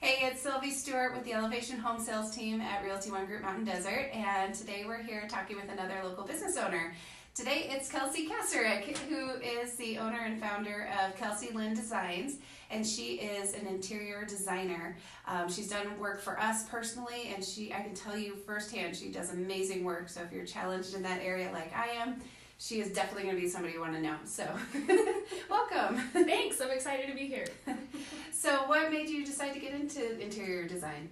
Hey, it's Sylvie Stewart with the Elevation Home Sales Team at Realty One Group Mountain Desert, and today we're here talking with another local business owner. Today it's Kelsey Kasserich, who is the owner and founder of Kelsey Lynn Designs, and she is an interior designer. She's done work for us personally, and I can tell you firsthand, she does amazing work. So if you're challenged in that area like I am, she is definitely going to be somebody you want to know. So, welcome. Thanks, I'm excited to be here. So, what made you decide to get into interior design?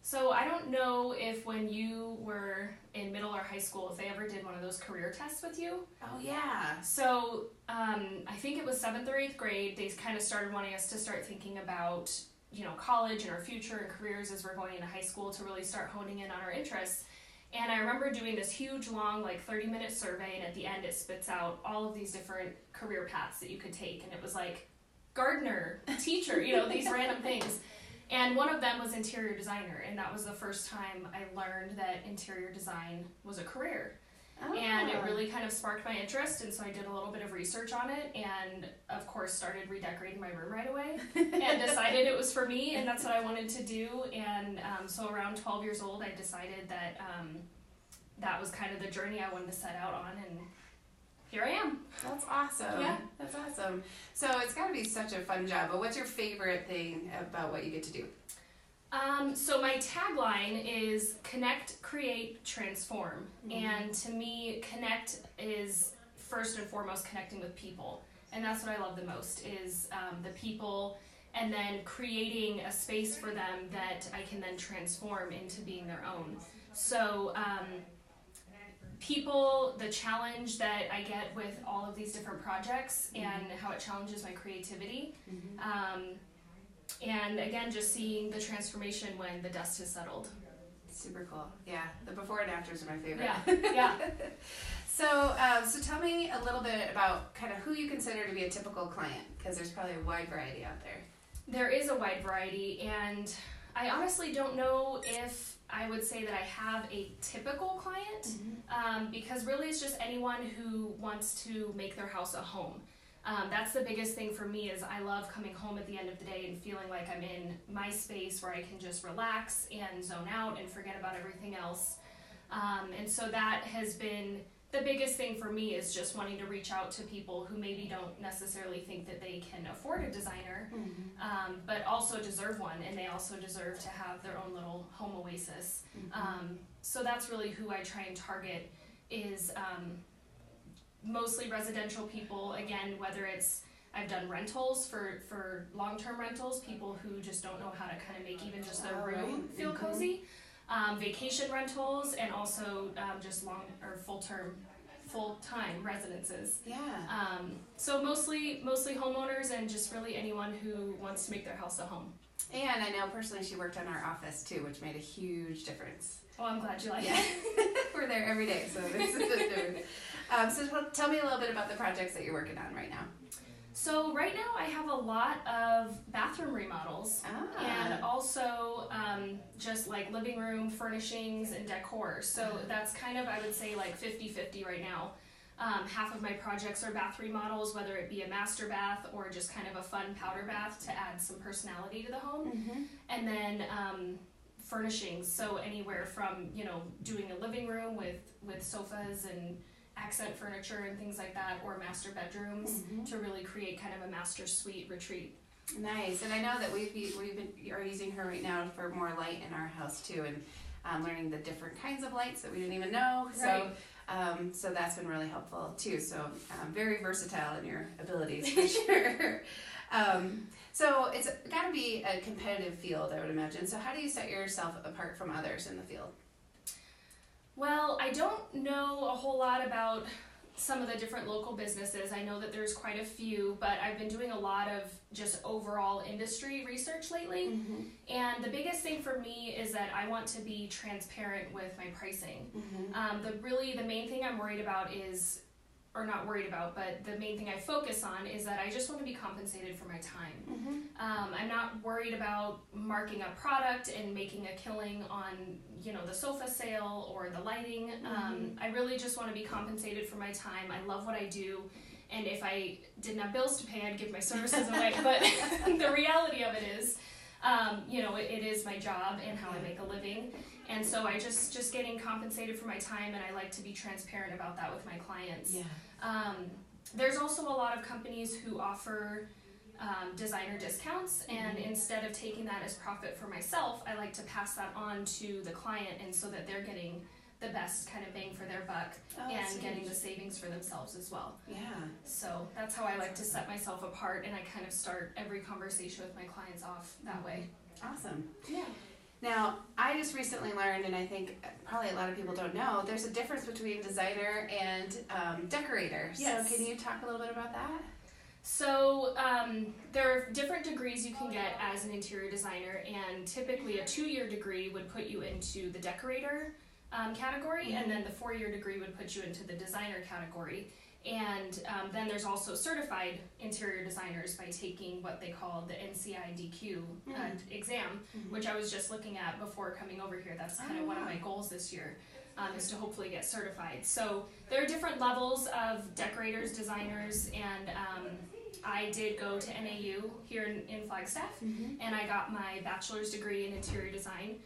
So, I don't know if when you were in middle or high school, if they ever did one of those career tests with you. Oh, yeah. So, I think it was 7th or 8th grade, they kind of started wanting us to start thinking about, college and our future and careers as we're going into high school to really start honing in on our interests. And I remember doing this huge, long, 30-minute survey, and at the end it spits out all of these different career paths that you could take. And it was like gardener, teacher, these random things. And one of them was interior designer, and that was the first time I learned that interior design was a career. Oh. And it really kind of sparked my interest, and so I did a little bit of research on it, and of course started redecorating my room right away, and decided it was for me, and that's what I wanted to do. And so around 12 years old, I decided that that was kind of the journey I wanted to set out on, and here I am. That's awesome. Yeah. That's awesome. So it's got to be such a fun job, but what's your favorite thing about what you get to do? So my tagline is connect, create, transform. Mm-hmm. And to me, connect is first and foremost connecting with people. And that's what I love the most is the people, and then creating a space for them that I can then transform into being their own. So people, the challenge that I get with all of these different projects and how it challenges my creativity. Mm-hmm. And again, just seeing the transformation when the dust has settled. Super cool. Yeah, the before and afters are my favorite. Yeah. So tell me a little bit about kind of who you consider to be a typical client, because there's probably a wide variety out there. There is a wide variety, and I honestly don't know if I would say that I have a typical client, because really it's just anyone who wants to make their house a home. That's the biggest thing for me is I love coming home at the end of the day and feeling like I'm in my space where I can just relax and zone out and forget about everything else. And so that has been the biggest thing for me is just wanting to reach out to people who maybe don't necessarily think that they can afford a designer, but also deserve one, and they also deserve to have their own little home oasis. So that's really who I try and target is mostly residential people, again, whether it's I've done rentals for long-term rentals, people who just don't know how to kind of make even just their room feel cozy, vacation rentals, and also just long or full-time residences. Yeah. So mostly homeowners and just really anyone who wants to make their house a home. And I know personally she worked on our office too, which made a huge difference. Oh, I'm glad you like it. We're there every day, so it's different. So tell me a little bit about the projects that you're working on right now. So right now I have a lot of bathroom remodels and also just like living room furnishings and decor. So that's kind of, I would say, like 50-50 right now. Half of my projects are bath remodels, whether it be a master bath or just kind of a fun powder bath to add some personality to the home. And then furnishings, so anywhere from, doing a living room with sofas and accent furniture and things like that, or master bedrooms to really create kind of a master suite retreat. Nice. And I know that are using her right now for more light in our house too, and learning the different kinds of lights that we didn't even know. Right. So that's been really helpful too. So very versatile in your abilities for sure. So it's got to be a competitive field, I would imagine. So how do you set yourself apart from others in the field? Well, I don't know a whole lot about some of the different local businesses. I know that there's quite a few, but I've been doing a lot of just overall industry research lately. And the biggest thing for me is that I want to be transparent with my pricing. The main thing I'm worried about is, or not worried about, but the main thing I focus on is that I just want to be compensated for my time. I'm not worried about marking a product and making a killing on, the sofa sale or the lighting. I really just want to be compensated for my time. I love what I do, and if I didn't have bills to pay, I'd give my services away. But the reality of it is, You know, it is my job and how I make a living. And so I just getting compensated for my time, and I like to be transparent about that with my clients. Yeah. There's also a lot of companies who offer designer discounts, and instead of taking that as profit for myself, I like to pass that on to the client, and so that they're getting the best kind of bang for their buck and getting the savings for themselves as well. Yeah. So that's how I like to set myself apart, and I kind of start every conversation with my clients off that way. Awesome. Yeah. Now, I just recently learned, and I think probably a lot of people don't know, there's a difference between designer and decorator. Yes. So can you talk a little bit about that? So there are different degrees you can get as an interior designer, and typically a 2-year degree would put you into the decorator category, and then the 4-year degree would put you into the designer category. And then there's also certified interior designers by taking what they call the NCIDQ exam, which I was just looking at before coming over here. That's kind of one of my goals this year, is to hopefully get certified. So there are different levels of decorators, designers, and I did go to NAU here in Flagstaff, and I got my bachelor's degree in interior design.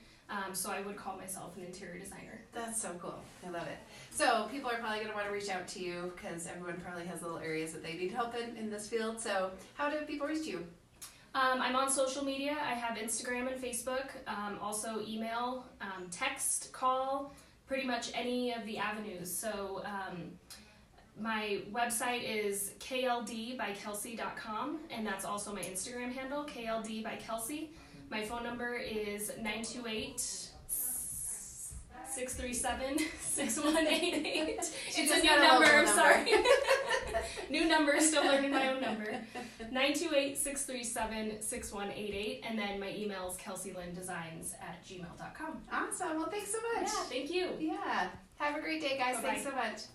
So I would call myself an interior designer. That's so cool. I love it. So people are probably going to want to reach out to you because everyone probably has little areas that they need help in this field. So how do people reach you? I'm on social media. I have Instagram and Facebook, also email, text, call, pretty much any of the avenues. So my website is kldbykelsey.com, and that's also my Instagram handle, kldbykelsey. My phone number is 928-637-6188. It's a new number, sorry. New number, still learning my own number. 928-637-6188, and then my email is kelseylyndesigns@gmail.com. Awesome. Well, thanks so much. Yeah, thank you. Yeah. Have a great day, guys. Bye-bye. Thanks so much.